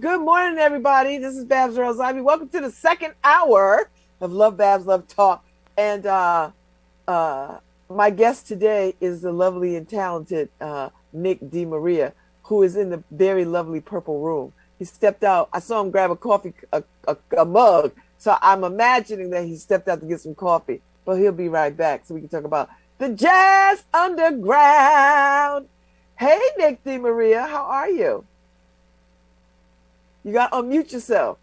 Good morning, everybody. This is Babz Rawls-Ivy. Welcome to the second hour of LoveBabz, LoveTalk. And my guest today is the lovely and talented Nick DeMaria, who is in the very lovely purple room. He stepped out. I saw him grab a coffee, a mug. So I'm imagining that he stepped out to get some coffee. But he'll be right back so we can talk about the Jazz Underground. Hey, Nick DeMaria, how are you? You got to unmute yourself.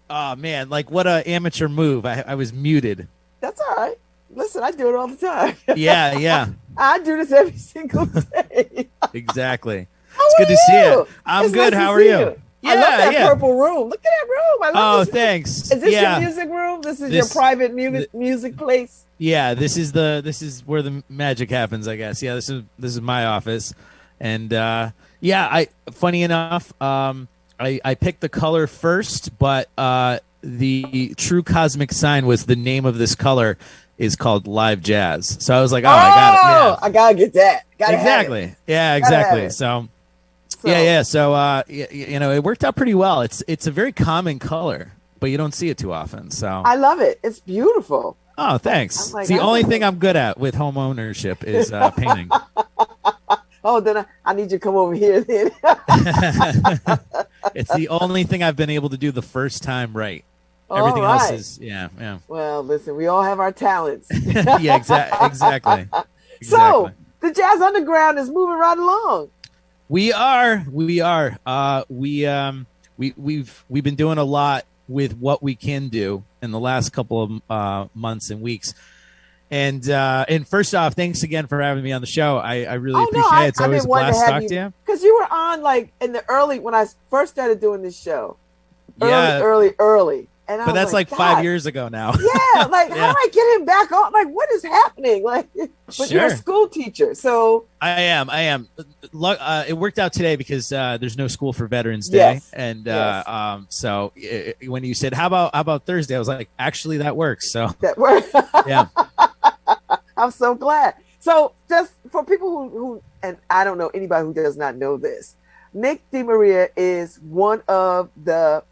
Oh, man, like what an amateur move. I was muted. That's all right. Listen, I do it all the time. Yeah. I do this every single day. Exactly. It's good to see you. I'm good. Nice How are you? Yeah, I love that purple room. Look at that room. I love this. Thanks. Is this your music room? This is your private music place? Yeah, this is where the magic happens, I guess. Yeah, this is my office. And funny enough, I picked the color first, but the true cosmic sign was the name of this color is called Live Jazz. So I was like, I got it. Yeah. I gotta get that. Exactly. Yeah, exactly. So it worked out pretty well. It's a very common color, but you don't see it too often. So I love it. It's beautiful. Oh, thanks. It's the only thing I'm good at with home ownership is painting. Oh, then I need you to come over here then. It's the only thing I've been able to do the first time right. Everything else is, yeah. Well, listen, we all have our talents. Yeah, exactly. So, the Jazz Underground is moving right along. We are. We've been doing a lot with what we can do in the last couple of months and weeks. And first off, thanks again for having me on the show. I really appreciate it. It's always a blast to talk to you. Because you were on like in the early, when I first started doing this show. Early. And but that's like 5 years ago now. Yeah, like how do I get him back on? Like, what is happening? Like, but you're a school teacher, so I am. It worked out today because there's no school for Veterans Day, and so when you said how about Thursday, I was like, actually, that works. So that works. Yeah. I'm so glad. So just for people who, and I don't know anybody who does not know this, Nick DeMaria is one of the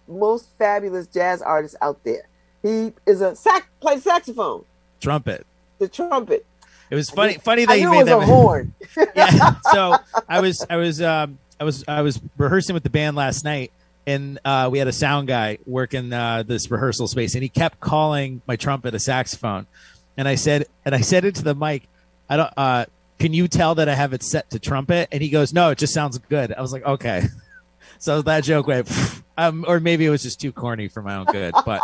most fabulous jazz artists out there. He is plays saxophone, trumpet, the trumpet. It was funny that you made that. A horn. Yeah. So I was rehearsing with the band last night, and we had a sound guy working this rehearsal space, and he kept calling my trumpet a saxophone. And I said it to the mic. I don't. Can you tell that I have it set to trumpet? And he goes, no, it just sounds good. I was like, okay. So that joke went, or maybe it was just too corny for my own good. But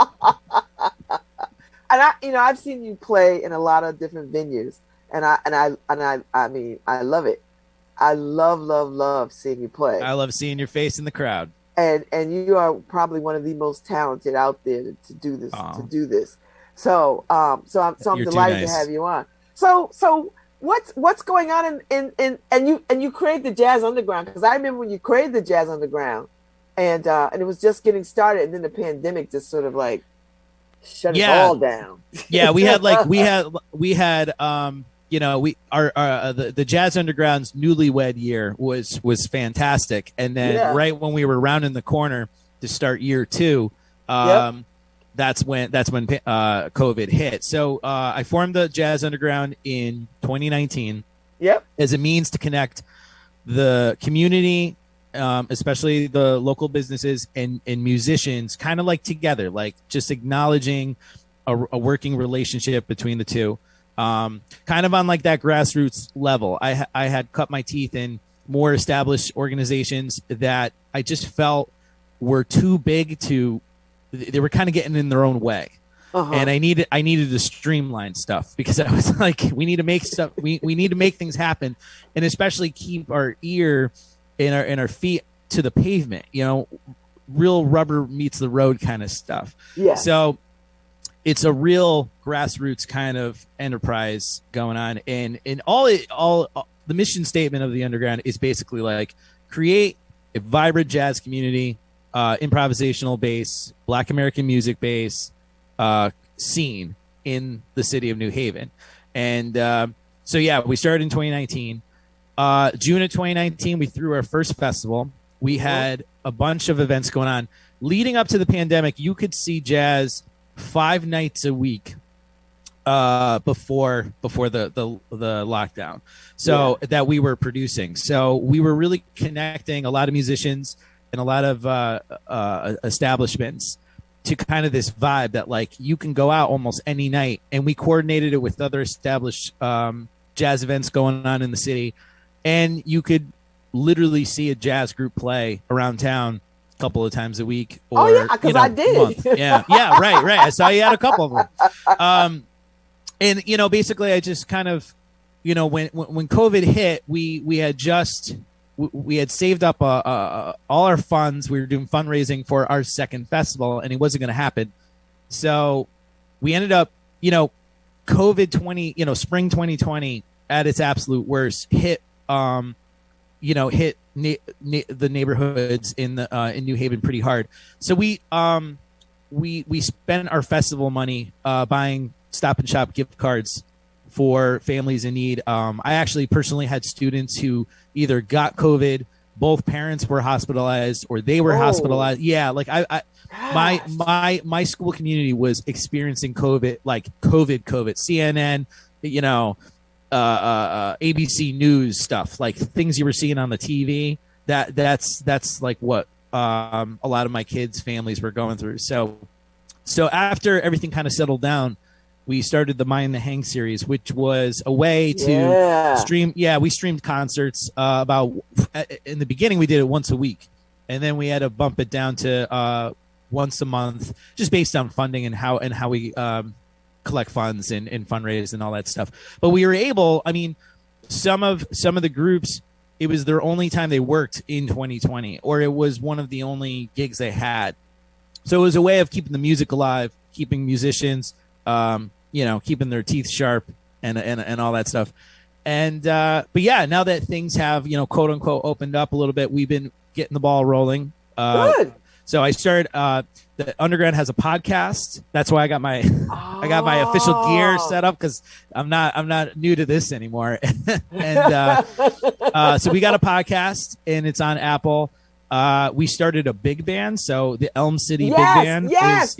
and I've seen you play in a lot of different venues, and I mean, I love it. I love seeing you play. I love seeing your face in the crowd. And you are probably one of the most talented out there to do this. Aww. To do this. So I'm delighted to have you on. So what's going on and you created the Jazz Underground, because I remember when you created the Jazz Underground and it was just getting started, and then the pandemic just sort of like shut it all down. Yeah, we had the Jazz Underground's newlywed year was fantastic, and then right when we were rounding the corner to start year 2, that's when COVID hit. So I formed the Jazz Underground in 2019. Yep. As a means to connect the community especially the local businesses and musicians, kind of like together, like just acknowledging a working relationship between the two, kind of on like that grassroots level. I had cut my teeth in more established organizations that I just felt were too big they were kind of getting in their own way. And I needed to streamline stuff, because I was like, we need to make stuff, we need to make things happen, and especially keep our ear and our feet to the pavement, real rubber meets the road kind of stuff. Yeah. So it's a real grassroots kind of enterprise going on, and all the mission statement of the Underground is basically like create a vibrant jazz community, improvisational bass, Black American music bass, scene in the city of New Haven. And so yeah, we started in 2019. June of 2019, we threw our first festival. We had a bunch of events going on leading up to the pandemic. You could see jazz 5 nights a week before the lockdown, so that we were producing. So we were really connecting a lot of musicians and a lot of establishments to kind of this vibe that like you can go out almost any night. And we coordinated it with other established jazz events going on in the city, and you could literally see a jazz group play around town a couple of times a week. Or, because I did. Month. Yeah, right. I saw you had a couple of them. And basically, I just kind of, when COVID hit, we had saved up all our funds. We were doing fundraising for our second festival, and it wasn't going to happen. So we ended up, COVID spring 2020 at its absolute worst hit, hit the neighborhoods in New Haven pretty hard. So we spent our festival money buying Stop and Shop gift cards for families in need. I actually personally had students who either got COVID, both parents were hospitalized, or they were hospitalized. Yeah, like my school community was experiencing COVID, like COVID, CNN, ABC News stuff, like things you were seeing on the TV. That's like what a lot of my kids' families were going through. So after everything kind of settled down, we started the Mind the Hang series, which was a way to stream. Yeah, we streamed concerts in the beginning, we did it once a week. And then we had to bump it down to once a month, just based on funding and how we collect funds and fundraise and all that stuff. But we were able, some of the groups, it was their only time they worked in 2020, or it was one of the only gigs they had. So it was a way of keeping the music alive, keeping musicians, keeping their teeth sharp and all that stuff. And, but yeah, now that things have, quote unquote, opened up a little bit, we've been getting the ball rolling. Good. So I started, the Underground has a podcast. That's why I got my official gear set up, because I'm not new to this anymore. And, so we got a podcast, and it's on Apple. We started a big band. So the Elm City Big Band. Yes.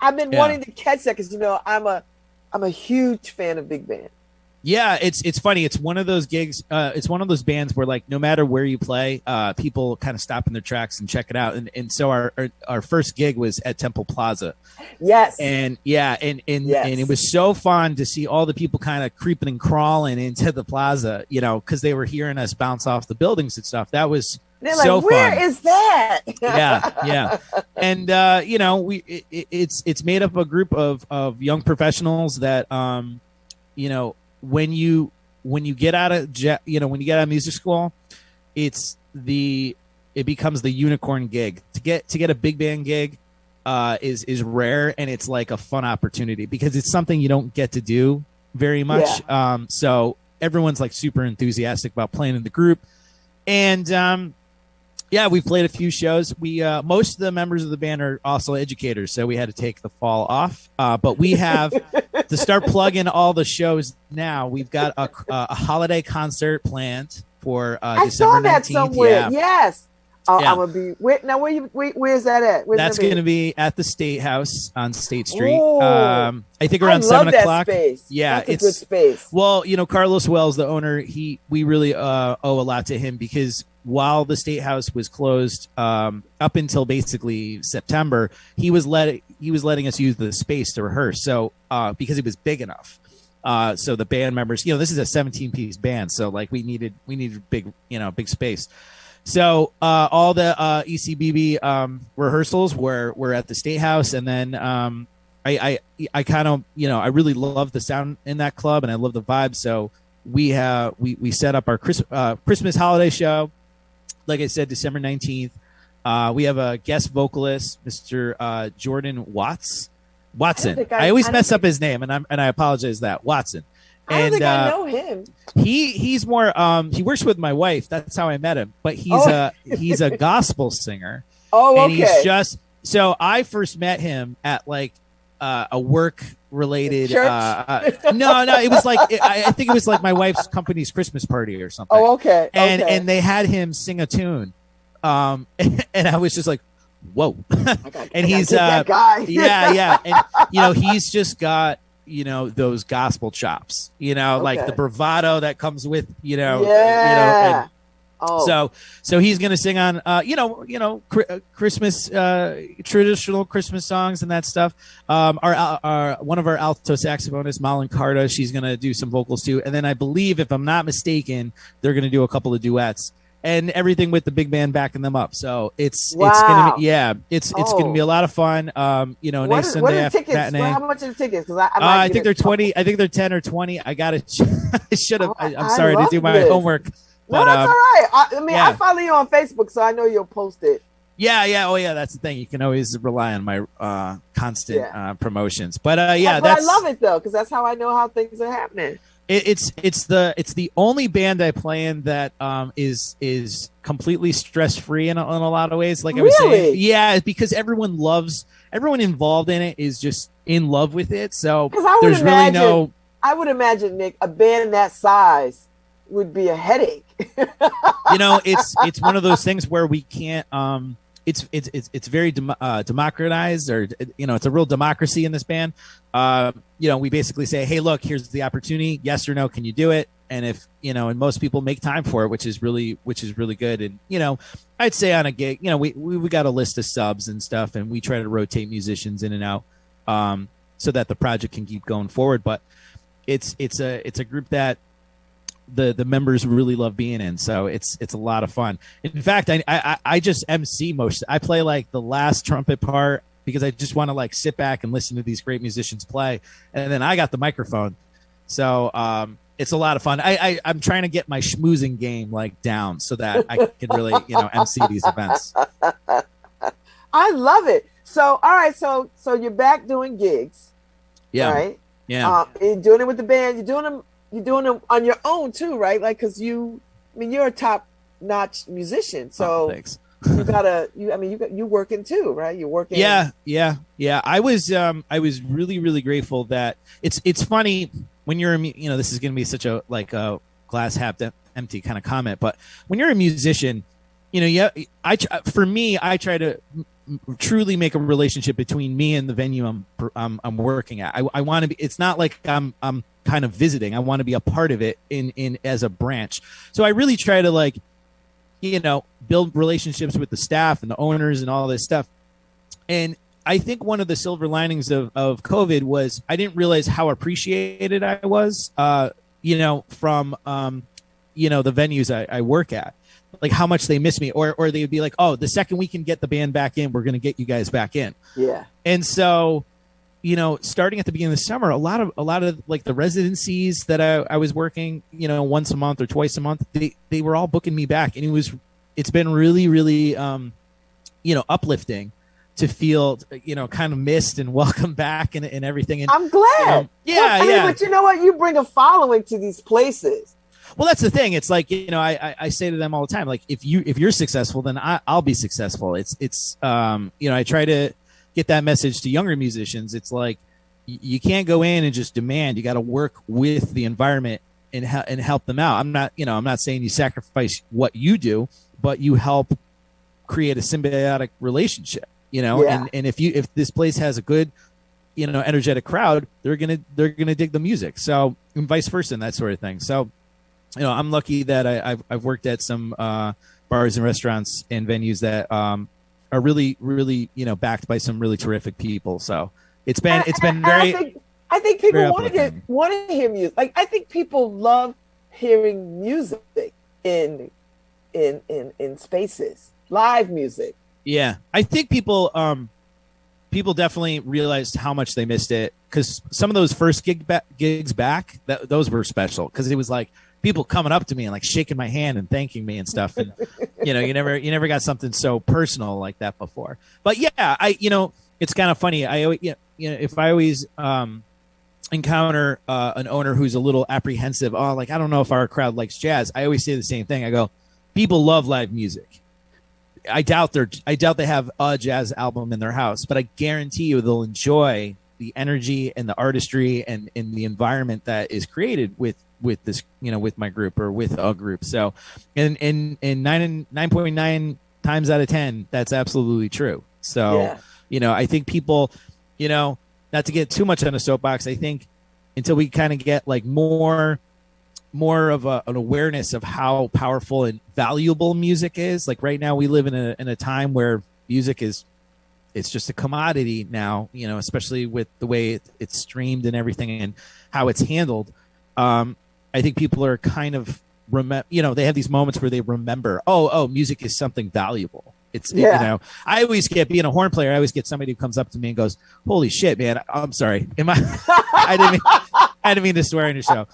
I've been wanting to catch that, because I'm a huge fan of big band. Yeah, it's funny. It's one of those gigs. It's one of those bands where, like, no matter where you play, people kind of stop in their tracks and check it out. And so our first gig was at Temple Plaza. Yes. And and it was so fun to see all the people kind of creeping and crawling into the plaza, because they were hearing us bounce off the buildings and stuff. That was They're like, so where is that? yeah. And it's made up of a group of young professionals that when you get out of music school, it becomes the unicorn gig. To get a big band gig is rare, and it's like a fun opportunity, because it's something you don't get to do very much. So everyone's like super enthusiastic about playing in the group. And we've played a few shows. We most of the members of the band are also educators, so we had to take the fall off. But we have to start plugging all the shows now. We've got a holiday concert planned for December 19th. I saw that somewhere. Yeah. Yes. I'm gonna be. Where's that at? That's going to be at the State House on State Street. I think around 7 o'clock. Space. Yeah, it's a good space. Well, Carlos Wells, the owner, we really owe a lot to him, because while the State House was closed up until basically September, he was letting us use the space to rehearse. So because it was big enough. So the band members, this is a 17-piece band, so like we needed big space. So all the ECBB rehearsals were at the State House, and then I kind of I really love the sound in that club, and I love the vibe. So we set up our Christmas holiday show, like I said, December 19th. We have a guest vocalist, Mr. Jordan Watson. I always mess up his name, and I apologize that Watson. I don't think I know him. He's more he works with my wife. That's how I met him. But he's a gospel singer. Oh, okay. And he's just so I first met him at like a work related no, it was like I think it was like my wife's company's Christmas party or something. Oh, okay. And they had him sing a tune. And I was just like, whoa. And he's that guy. yeah. And he's just got those gospel chops, like the bravado that comes with, so he's going to sing on, Christmas, traditional Christmas songs and that stuff. Our one of our alto saxophonists, Malin Carta, she's going to do some vocals too. And then I believe, if I'm not mistaken, they're going to do a couple of duets. And everything with the big band backing them up, so it's gonna be it's gonna be a lot of fun. Nice Sunday afternoon. How much are the tickets? I think they're 20. I think they're 10 or 20. I gotta. I should have. I'm sorry to do my homework. But, no, that's all right. I follow you on Facebook, so I know you'll post it. Yeah. Oh, yeah. That's the thing. You can always rely on my constant promotions. But but I love it though, because that's how I know how things are happening. It's the only band I play in that is completely stress free in a lot of ways. Like I was saying, yeah, because everyone involved in it is just in love with it. So there's really no. I would imagine, Nick, a band that size would be a headache. It's one of those things where we can't. It's very democratized, or it's a real democracy in this band. We basically say, hey, look, here's the opportunity. Yes or no, can you do it? And if and most people make time for it, which is really good. And I'd say on a gig, we got a list of subs and stuff, and we try to rotate musicians in and out, so that the project can keep going forward. But it's a group that the members really love being in, so it's a lot of fun. In fact, I just MC most. I play like the last trumpet part because I just want to like sit back and listen to these great musicians play, and then I got the microphone, so it's a lot of fun. I'm trying to get my schmoozing game like down so that I can really MC these events. I love it. So all right, so you're back doing gigs, right? Yeah. You're doing it with the band. You're doing them on your own too, right? Like, because you're a top-notch musician, so thanks. you working too, right? You're working. Yeah. I was really, really grateful that it's funny when you're this is going to be such a like a glass half empty kind of comment, but when you're a musician, I try to truly make a relationship between me and the venue I'm working at. I want to be. It's not like I'm kind of visiting. I want to be a part of it in as a branch. So I really try to like, build relationships with the staff and the owners and all this stuff. And I think one of the silver linings of COVID was I didn't realize how appreciated I was, from the venues I work at, like how much they miss me, or they would be like, oh, the second we can get the band back in, we're going to get you guys back in. Yeah. And so, starting at the beginning of the summer, a lot of like the residencies that I was working, once a month or twice a month, they were all booking me back. And it's been really, really, uplifting to feel, kind of missed and welcome back and everything. And I'm glad. But you know what? You bring a following to these places. Well, that's the thing. It's like, I say to them all the time, like, if you're successful, then I'll be successful. It's I try to get that message to younger musicians. It's like, you can't go in and just demand. You got to work with the environment and help them out. I'm not saying you sacrifice what you do, but you help create a symbiotic relationship, and if this place has a good, energetic crowd, they're going to dig the music. So, and vice versa and that sort of thing. So, I'm lucky that I've worked at some bars and restaurants and venues that are really, really, backed by some really terrific people. So it's been very. I think people want to hear music. Like, I think people love hearing music in spaces, live music. Yeah, I think people definitely realized how much they missed it, because some of those first gigs back, those were special, because it was like people coming up to me and like shaking my hand and thanking me and stuff. And you never got something so personal like that before. But yeah, it's kind of funny. I always, if I always encounter an owner who's a little apprehensive, I don't know if our crowd likes jazz, I always say the same thing. I go, people love live music. I doubt they have a jazz album in their house, but I guarantee you they'll enjoy the energy and the artistry and in the environment that is created with this, with my group or with a group. So, in 9.9 times out of 10, that's absolutely true. So, I think people, not to get too much on a soapbox, I think until we kind of get like more of an awareness of how powerful and valuable music is. Like right now we live in a time where music it's just a commodity now, especially with the way it's streamed and everything and how it's handled. I think people are kind of they have these moments where they remember, music is something valuable. I always get, being a horn player, I always get somebody who comes up to me and goes, "Holy shit, man. I'm sorry. I didn't mean to swear on your show."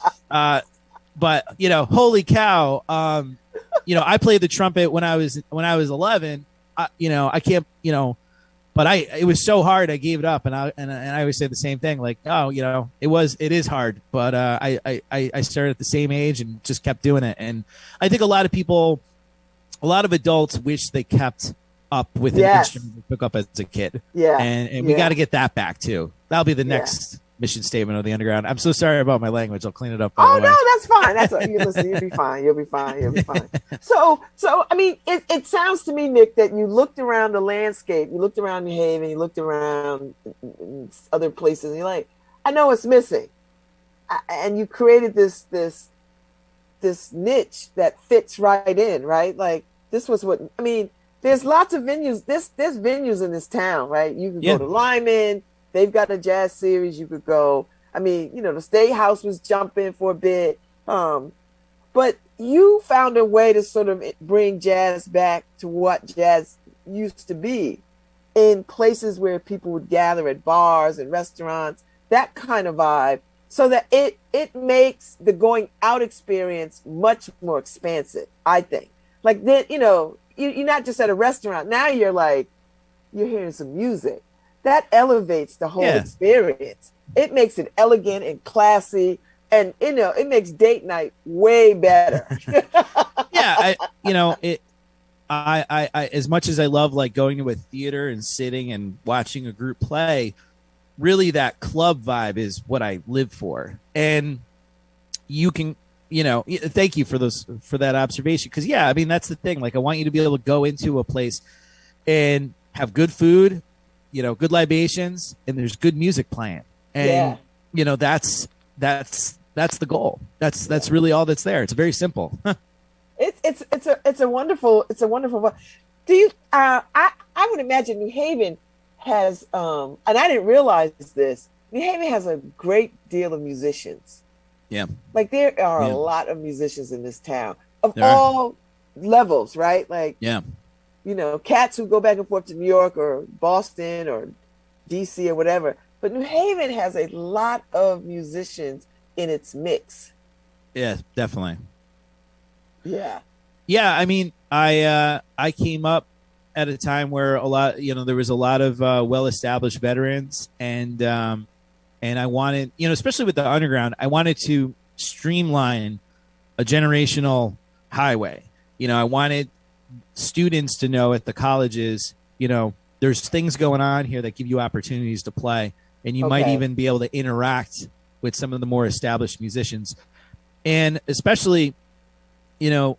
But holy cow! I played the trumpet when I was 11. I can't. But it was so hard, I gave it up, and I always say the same thing. Like, it is hard, but I started at the same age and just kept doing it. And I think a lot of adults wish they kept up with an instrument they took up as a kid. Yeah, and we got to get that back too. That'll be the next mission statement of the underground. I'm so sorry about my language. I'll clean it up. No, that's fine. You'll be fine. You'll be fine. So I mean, it sounds to me, Nick, that you looked around the landscape, you looked around New Haven, you looked around other places, and you're like, I know it's missing, and you created this niche that fits right in, right? Like, this was what I mean. There's lots of venues. There's venues in this town, right? You can go to Lyman. They've got a jazz series. You could go. I mean, the State House was jumping for a bit. But you found a way to sort of bring jazz back to what jazz used to be in places where people would gather at bars and restaurants, that kind of vibe, so that it makes the going out experience much more expansive, I think. Like, then, you're not just at a restaurant. Now you're hearing some music. That elevates the whole experience. It makes it elegant and classy, and it makes date night way better. I as much as I love like going to a theater and sitting and watching a group play, really that club vibe is what I live for. And you can, thank you for that observation, because I mean, that's the thing. Like, I want you to be able to go into a place and have good food, good libations, and there's good music playing. And that's the goal. That's really all that's there. It's very simple. It's a wonderful. Do you? I would imagine New Haven has, and I didn't realize this. New Haven has a great deal of musicians. Yeah. Like, there are a lot of musicians in this town of all levels, right? Like, cats who go back and forth to New York or Boston or DC or whatever. But New Haven has a lot of musicians in its mix. Yeah, definitely. Yeah. Yeah, I mean, I came up at a time where there was a lot of well-established veterans, and I wanted, especially with the underground, I wanted to streamline a generational highway. I wanted students to know at the colleges, there's things going on here that give you opportunities to play, and you might even be able to interact with some of the more established musicians. And especially now,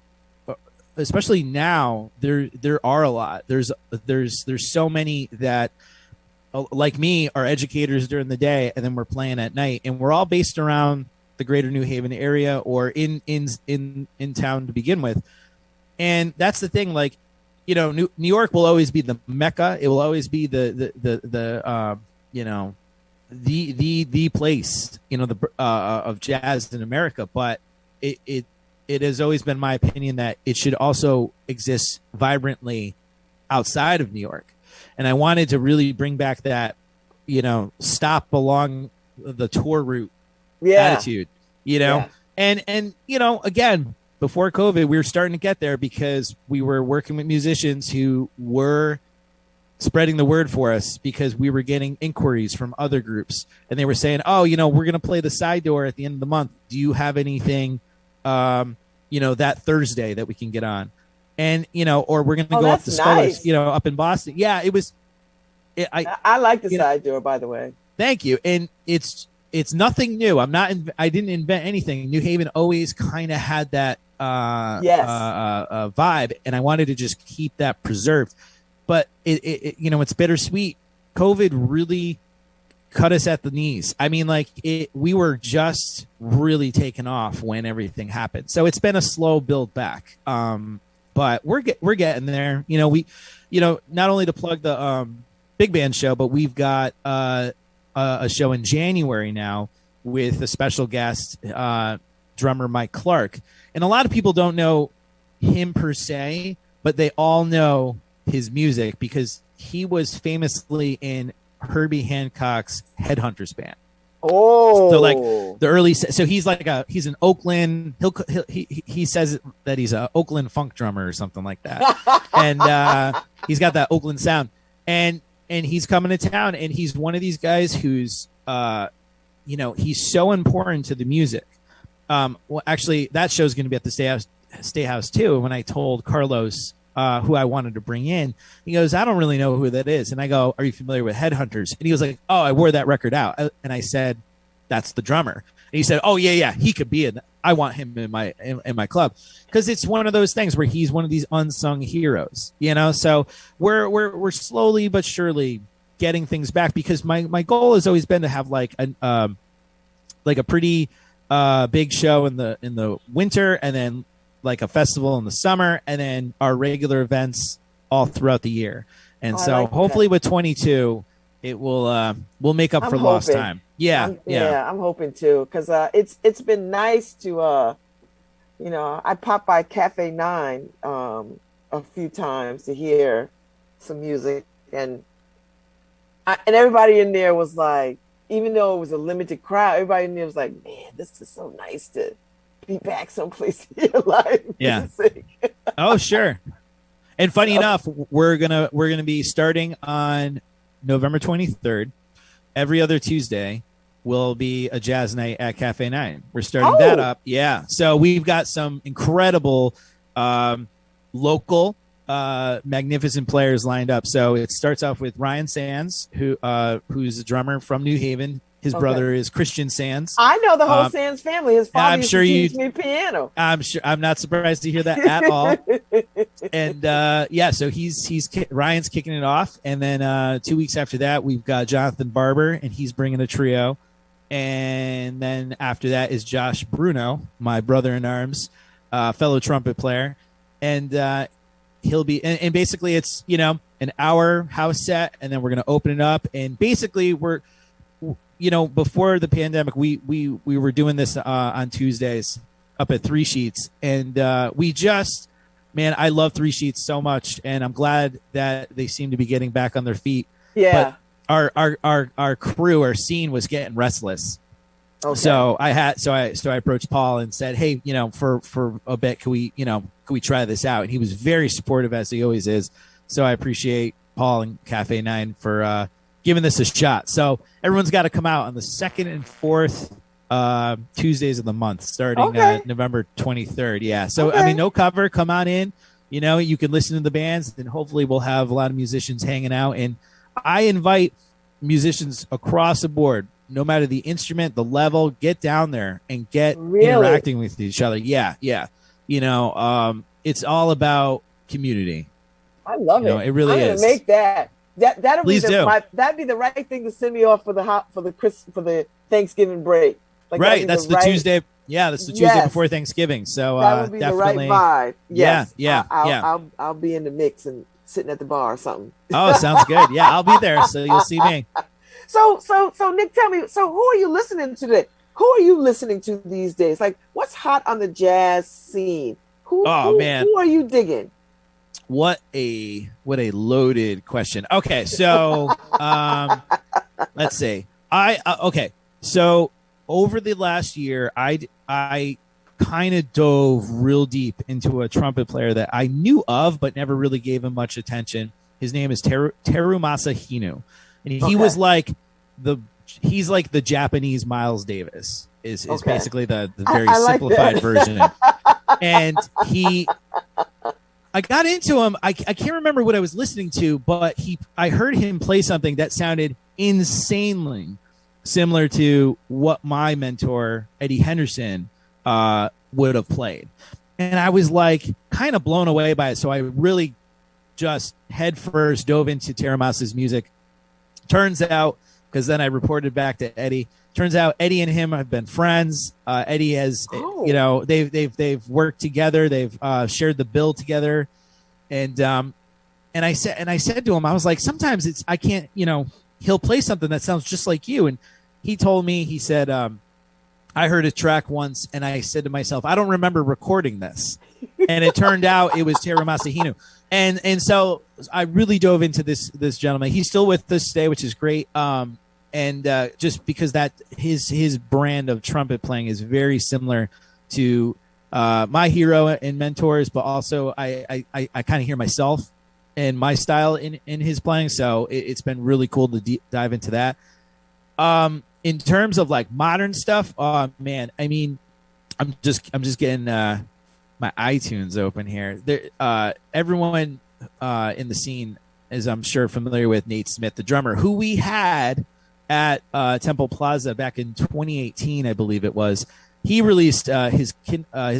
there are a lot. There's so many that, like me, are educators during the day, and then we're playing at night, and we're all based around the greater New Haven area or in town to begin with. And that's the thing, like, you know, New York will always be the Mecca. It will always be you know, the place, you know, of jazz in America. But it has always been my opinion that it should also exist vibrantly outside of New York. And I wanted to really bring back that, you know, stop along the tour route attitude, you know, and, you know, again, before COVID, we were starting to get there because we were working with musicians who were spreading the word for us, because we were getting inquiries from other groups, and they were saying, oh, you know, we're going to play the side door at the end of the month. Do you have anything, you know, that Thursday that we can get on? And, you know, or we're going to go up to Scullers, you know, up in Boston. Yeah, it was. I like the side door, by the way. Thank you. And it's nothing new. I didn't invent anything. New Haven always kind of had that vibe, and I wanted to just keep that preserved. But it you know, it's bittersweet. COVID really cut us at the knees. I mean, like, we were just really taken off when everything happened. So it's been a slow build back. But we're getting there. You know, not only to plug the big band show, but we've got a show in January now with a special guest, drummer Mike Clark. And a lot of people don't know him per se, but they all know his music because he was famously in Herbie Hancock's Headhunters band. Oh, so like the early, so he's like he's an Oakland. He says that he's a Oakland funk drummer or something like that, and he's got that Oakland sound. And he's coming to town, and he's one of these guys who's, you know, he's so important to the music. Well, actually, that show's going to be at the State House too. When I told Carlos who I wanted to bring in, he goes, "I don't really know who that is." And I go, "Are you familiar with Headhunters?" And he was like, "Oh, I wore that record out." And I said, "That's the drummer." And he said, "Oh yeah, he could be in. I want him in my club," because it's one of those things where he's one of these unsung heroes, you know. So we're slowly but surely getting things back, because my goal has always been to have like a pretty big show in the winter, and then like a festival in the summer, and then our regular events all throughout the year. And so hopefully with 22, it will we'll make up for lost time. Yeah, I'm hoping too, because it's been nice to you know, I popped by Cafe 9 a few times to hear some music, and everybody in there was like, even though it was a limited crowd, everybody in there was like, "Man, this is so nice to be back someplace to hear live music." Oh, sure. And funny enough, we're gonna be starting on November 23rd. Every other Tuesday will be a jazz night at Cafe 9. We're starting that up. Yeah. So we've got some incredible local magnificent players lined up. So it starts off with Ryan Sands, who's a drummer from New Haven. His brother is Christian Sands. I know the whole Sands family. His father used to teach me piano. I'm not surprised to hear that at all. And so Ryan's kicking it off, and then 2 weeks after that, we've got Jonathan Barber, and he's bringing a trio. And then after that is Josh Bruno, my brother in arms, fellow trumpet player, and he'll be. And basically, it's, you know, an hour house set, and then we're going to open it up, and basically we're. You know, before the pandemic, we were doing this on Tuesdays up at Three Sheets, and I love Three Sheets so much, and I'm glad that they seem to be getting back on their feet. Yeah. But our crew, our scene was getting restless. Okay. So I approached Paul and said, "Hey, you know, for a bit, can we try this out?" And he was very supportive, as he always is. So I appreciate Paul and Cafe 9 for giving this a shot. So everyone's got to come out on the 2nd and 4th Tuesdays of the month, starting November 23rd. Yeah. So, I mean, no cover. Come on in. You know, you can listen to the bands, and hopefully we'll have a lot of musicians hanging out. And I invite musicians across the board, no matter the instrument, the level, get down there and get interacting with each other. Yeah. Yeah. You know, it's all about community. I love it. It really is. Make that. That'd be the right thing to send me off for the Thanksgiving break. Like, right, that's the Tuesday. Yeah, that's the Tuesday Yes, before Thanksgiving. So that would be definitely the right vibe. Yes. yeah. I'll be in the mix and sitting at the bar or something. Oh, sounds good. Yeah, I'll be there. So you'll see me. So Nick, tell me, so who are you listening to today? Who are you listening to these days? Like, what's hot on the jazz scene? Oh man, who are you digging? What a loaded question. Okay, so let's see. Okay. So over the last year, I kind of dove real deep into a trumpet player that I knew of but never really gave him much attention. His name is Terumasa Hinu, and he was like he's like the Japanese Miles Davis. Is basically the very simplified version. And I got into him. I can't remember what I was listening to, but I heard him play something that sounded insanely similar to what my mentor, Eddie Henderson, would have played. And I was like kind of blown away by it. So I really just head first dove into Teramasa's music. Turns out, because then I reported back to Eddie, turns out Eddie and him have been friends. Eddie has, they've worked together. They've shared the bill together. And I said to him, I was like, sometimes I can't, he'll play something that sounds just like you. And he told me, he said, I heard a track once and I said to myself, I don't remember recording this. And it turned out it was Terumasa Hinu. And so I really dove into this gentleman. He's still with us today, which is great. And just because that his brand of trumpet playing is very similar to my hero and mentors, but also I kind of hear myself and my style in his playing. So it's been really cool to dive into that. In terms of like modern stuff, oh man, I mean, I'm just getting my iTunes open here. There, everyone in the scene is, I'm sure, familiar with Nate Smith, the drummer, who we had at Temple Plaza back in 2018, I believe it was. He released his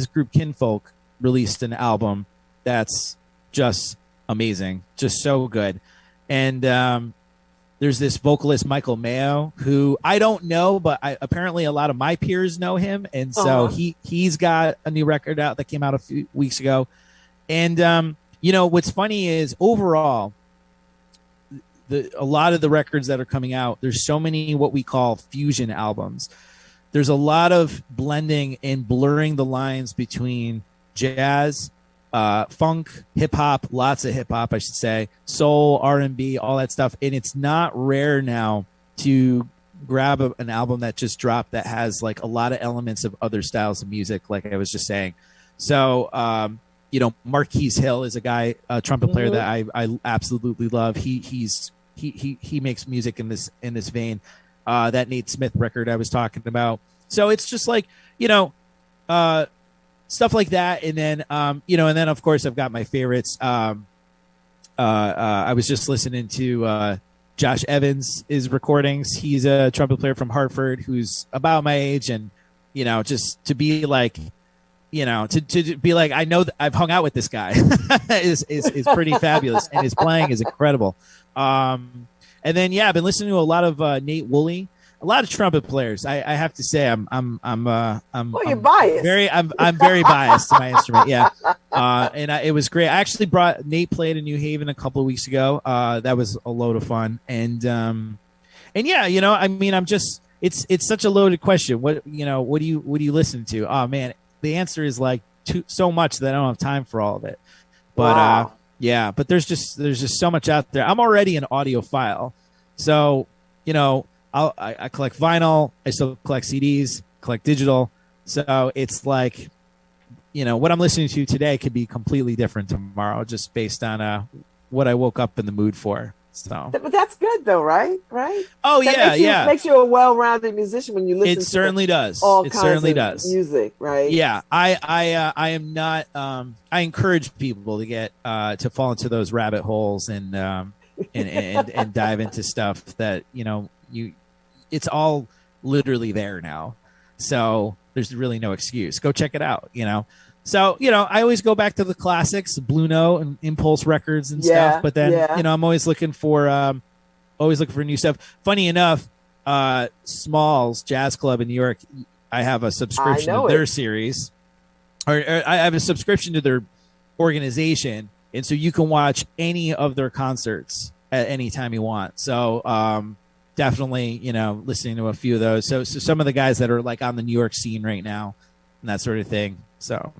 group Kinfolk released an album that's just amazing, just so good. And there's this vocalist Michael Mayo, who I don't know, but apparently a lot of my peers know him, and so he's got a new record out that came out a few weeks ago. And what's funny is overall, a lot of the records that are coming out, there's so many what we call fusion albums. There's a lot of blending and blurring the lines between jazz, funk, hip hop, lots of hip hop, I should say, soul, R&B, all that stuff. And it's not rare now to grab an album that just dropped that has like a lot of elements of other styles of music, like I was just saying. So, Marquise Hill is a guy, a trumpet player that I absolutely love. He makes music in this vein. That Nate Smith record I was talking about. So it's just like, stuff like that. And then, and then of course I've got my favorites. I was just listening to Josh Evans' recordings. He's a trumpet player from Hartford who's about my age, and, just to be like, to be like, I know that I've hung out with this guy is pretty fabulous, and his playing is incredible. And then, I've been listening to a lot of Nate Woolley, a lot of trumpet players. I have to say, I'm you're biased. I'm very biased to my instrument. Yeah. And it was great. I actually brought Nate played in New Haven a couple of weeks ago. That was a load of fun. And yeah, I mean, it's such a loaded question. What do you listen to? Oh man, the answer is like so much that I don't have time for all of it. But wow. Yeah, but there's just so much out there. I'm already an audiophile, so I collect vinyl. I still collect CDs, collect digital. So it's like, what I'm listening to today could be completely different tomorrow, just based on what I woke up in the mood for. So, but that's good though, right? Oh that makes you a well-rounded musician when you listen. It certainly does. It certainly does. Music, right? Yeah, I am not. I encourage people to get to fall into those rabbit holes and dive into stuff that it's all literally there now. So there's really no excuse. Go check it out. So, I always go back to the classics, Blue Note and Impulse Records and stuff. But then, I'm always looking for new stuff. Funny enough, Smalls Jazz Club in New York, I have a I subscription to know their it. series, or I have a subscription to their organization, and so you can watch any of their concerts at any time you want. So definitely, you know, listening to a few of those. So some of the guys that are like on the New York scene right now and that sort of thing. So,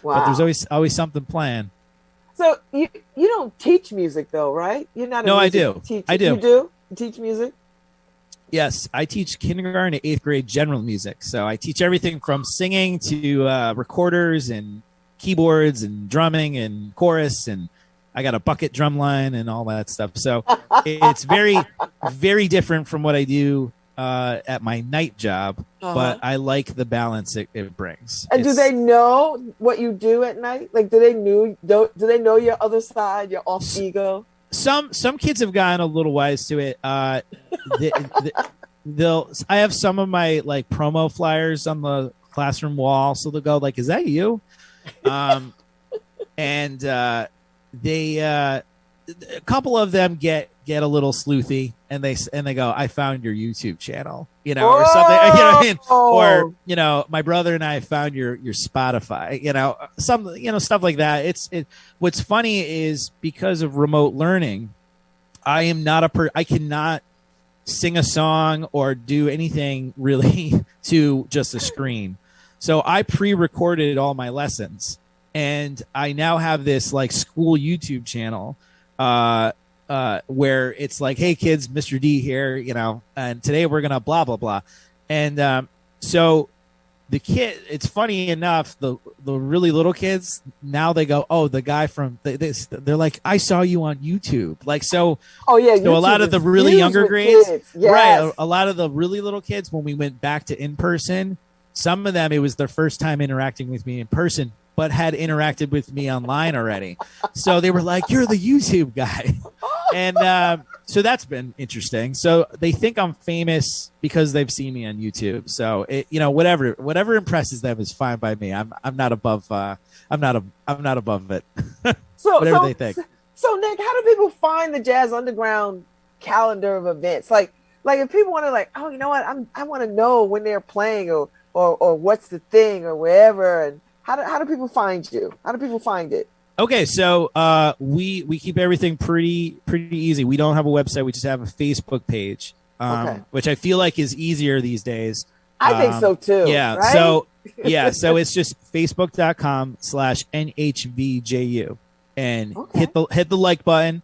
but there's Wow. always something playing. So you don't teach music though, right? You're not a No, I music do. teacher. I You do. do? You teach music? Yes, I teach kindergarten to eighth grade general music. So I teach everything from singing to recorders and keyboards and drumming and chorus, and I got a bucket drum line and all that stuff. So it's very, very different from what I do at my night job, but I like the balance it brings. And do they know what you do at night? Like, do they know your other side, your off ego? Some kids have gotten a little wise to it. I have some of my like promo flyers on the classroom wall, so they'll go like, "Is that you?" And they a couple of them get a little sleuthy, and they go, "I found your YouTube channel," you know, or something, you know what I mean? Or, you know, my brother and I found your Spotify, you know, some, you know, stuff like that. What's funny is because of remote learning, I am not I cannot sing a song or do anything really to just a screen. So I pre-recorded all my lessons, and I now have this like school YouTube channel where it's like, "Hey kids, Mr. D here, you know, and today we're gonna blah blah blah," and so the kid, it's funny enough, the really little kids now, they go, "Oh, the guy from this," they're like, "I saw you on YouTube," like, so. Oh yeah, so a lot of the really younger grades, yes. right? A lot of the really little kids, when we went back to in person, some of them, it was their first time interacting with me in person, but had interacted with me online already. So they were like, "You're the YouTube guy." And so that's been interesting. So they think I'm famous because they've seen me on YouTube. So it, you know, whatever impresses them is fine by me. I'm not above I'm not above it. Whatever they think. So Nick, how do people find the Jazz Underground calendar of events? Like if people want to, like, "Oh, you know what? I want to know when they're playing or what's the thing or wherever," and how do people find you? How do people find it? Okay, so we keep everything pretty easy. We don't have a website. We just have a Facebook page, which I feel like is easier these days. I think so too. Yeah. Right? So it's just facebook.com/NHVJU, and hit the like button.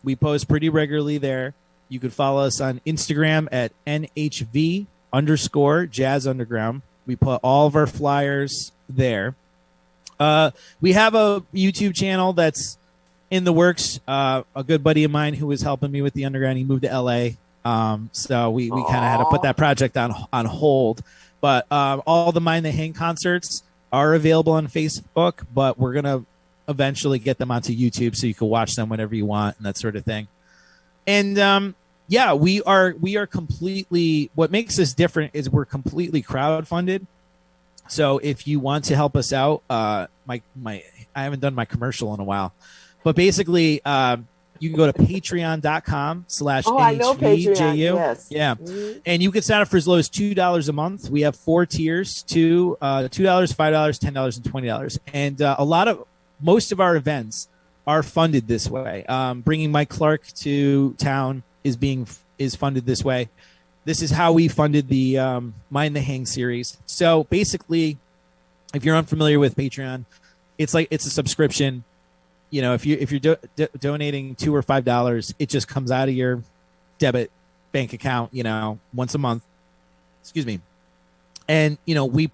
We post pretty regularly there. You could follow us on Instagram at NHV_Jazz Underground. We put all of our flyers there. We have a YouTube channel that's in the works. A good buddy of mine who was helping me with the underground, he moved to LA. So we kind of had to put that project on hold. But all the Mind the Hang concerts are available on Facebook, but we're gonna eventually get them onto YouTube so you can watch them whenever you want and that sort of thing. And yeah, we are completely, what makes us different is we're completely crowdfunded. So if you want to help us out, I haven't done my commercial in a while, but basically you can go to patreon.com/NHVJU. I know Patreon. Yes. Yeah. Mm-hmm. And you can sign up for as low as $2 a month. We have 4 tiers, $2, $5, $10, and $20. And most of our events are funded this way. Bringing Mike Clark to town is funded this way. This is how we funded the Mind the Hang series. So basically, if you're unfamiliar with Patreon, it's a subscription. You know, if you're donating $2 or $5, it just comes out of your debit bank account, you know, once a month. Excuse me. And you know, we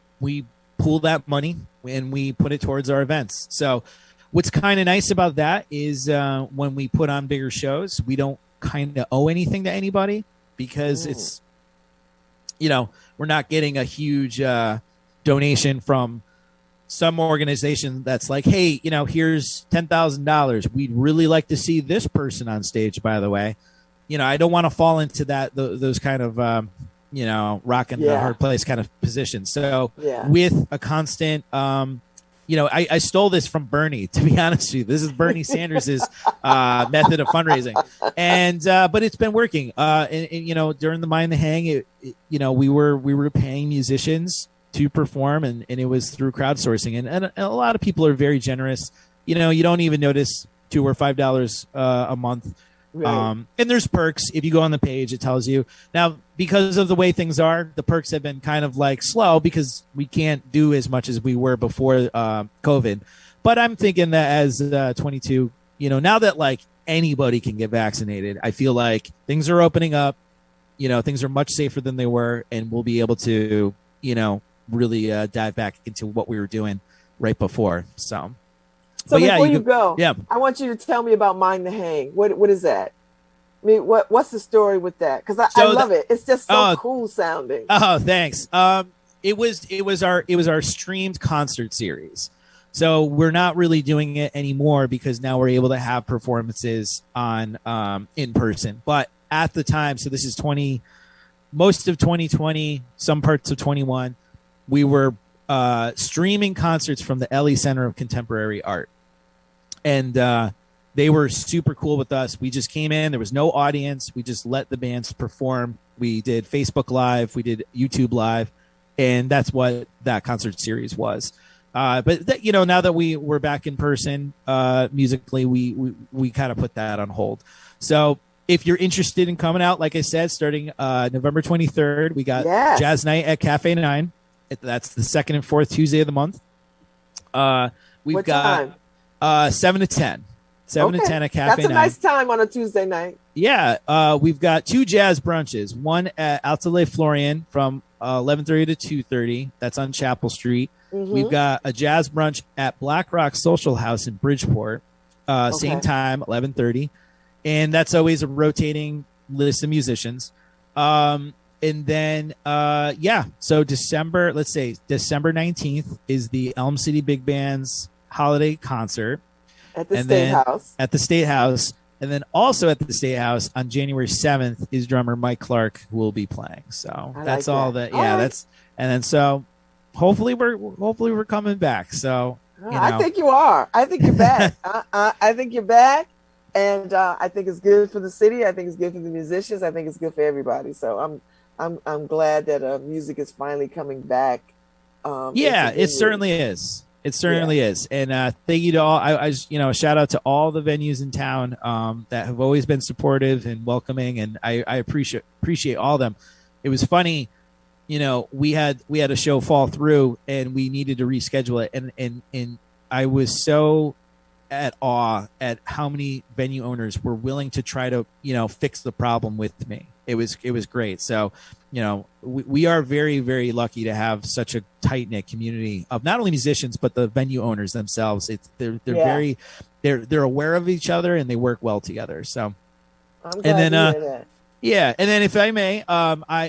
pool that money and we put it towards our events. So what's kind of nice about that is when we put on bigger shows, we don't kind of owe anything to anybody, because it's, you know, we're not getting a huge donation from some organization that's like, "Hey, you know, here's $10,000. We'd really like to see this person on stage, by the way." You know, I don't want to fall into those kind of, you know, rocking the hard place kind of positions. So with a constant I stole this from Bernie, to be honest with you. This is Bernie Sanders's method of fundraising. But it's been working. And during the Mind the Hang, we were paying musicians to perform, and it was through crowdsourcing. And a lot of people are very generous. You don't even notice $2 or $5 a month. Right. And there's perks. If you go on the page, it tells you. Now, because of the way things are, the perks have been kind of like slow because we can't do as much as we were before COVID. But I'm thinking that as 22, now that like anybody can get vaccinated, I feel like things are opening up. Things are much safer than they were, and we'll be able to, really dive back into what we were doing right before. So before you go, I want you to tell me about Mind the Hang. What is that? I mean, what's the story with that? Because I love it. It's just so cool sounding. Oh, thanks. It was our streamed concert series. So we're not really doing it anymore because now we're able to have performances on in person. But at the time, so this is most of 2020, some parts of 21, we were streaming concerts from the LA Center of Contemporary Art. And they were super cool with us. We just came in. There was no audience. We just let the bands perform. We did Facebook Live. We did YouTube Live. And that's what that concert series was. But now that we're back in person musically, we kind of put that on hold. So if you're interested in coming out, like I said, starting November 23rd, we got Jazz Night at Cafe 9. That's the second and fourth Tuesday of the month. We've got 7 to 10. 7 to 10 at Cafe 9. That's a nice time on a Tuesday night. Yeah. We've got 2 jazz brunches. One at Alta Florian from 11:30 to 2:30. That's on Chapel Street. Mm-hmm. We've got a jazz brunch at Black Rock Social House in Bridgeport. Same time, 11:30. And that's always a rotating list of musicians. And then, so December 19th is the Elm City Big Band's holiday concert. At the State House. At the State House. And then also at the State House on January 7th is drummer Mike Clark, who will be playing. So that's all that. Yeah, that's, and then so hopefully we're coming back. So I think you are. I think you're back. I think you're back. And I think it's good for the city. I think it's good for the musicians. I think it's good for everybody. So I'm glad that music is finally coming back. It certainly is. It certainly is. And thank you to all. I just, shout out to all the venues in town that have always been supportive and welcoming. And I appreciate all of them. It was funny, we had a show fall through and we needed to reschedule it. And I was so at awe at how many venue owners were willing to try to, fix the problem with me. It was great. So, we are very, very lucky to have such a tight knit community of not only musicians, but the venue owners themselves. They're aware of each other and they work well together. So, I'm glad to hear that. Yeah. And then if I may,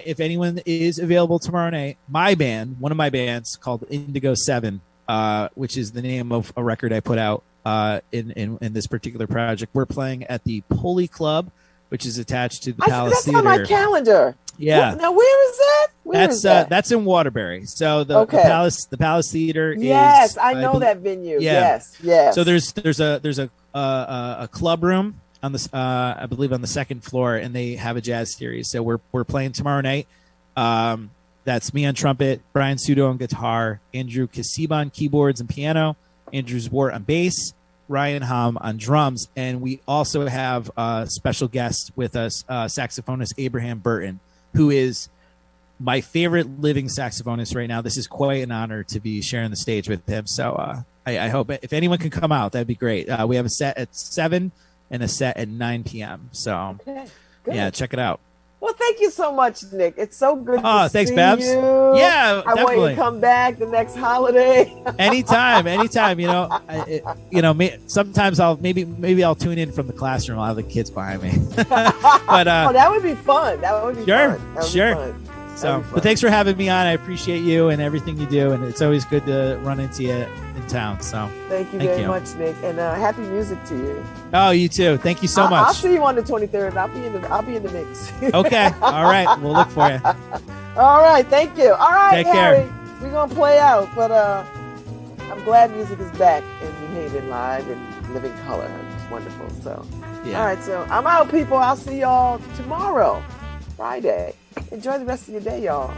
if anyone is available tomorrow night, one of my bands called Indigo 7, which is the name of a record I put out in this particular project. We're playing at the Pulley Club, which is attached to the Palace Theater. That's on my calendar. Yeah. Now where is that? That's in Waterbury. So the Palace Theater is. Yes, I know that venue. Yeah. Yes. So there's a club room on the I believe on the second floor, and they have a jazz series. So we're playing tomorrow night. That's me on trumpet, Brian Sudo on guitar, Andrew Kasiba on keyboards and piano, Andrew Zwart on bass, Ryan Hom on drums, and we also have a special guest with us, saxophonist Abraham Burton, who is my favorite living saxophonist right now. This is quite an honor to be sharing the stage with him. So I hope if anyone can come out, that'd be great. We have a set at 7 and a set at 9 p.m. So yeah, check it out. Well, thank you so much, Nick. It's so good to thanks, see Babz. you. Yeah, I want you to come back the next holiday. anytime. Sometimes I'll tune in from the classroom. I'll have the kids behind me. But that would be fun. That would be fun. Sure. So, but thanks for having me on. I appreciate you and everything you do, and it's always good to run into you in town. So thank you very much, Nick, and happy music to you. Oh, you too. Thank you so much. I'll see you on the 23rd. I'll be in the mix. Okay. All right. We'll look for you. All right. Thank you. All right, Take Harry. care. We're gonna play out, but I'm glad music is back in New Haven live and living color. It's wonderful. So, Yeah. All right. So I'm out, people. I'll see y'all tomorrow, Friday. Enjoy the rest of your day, y'all.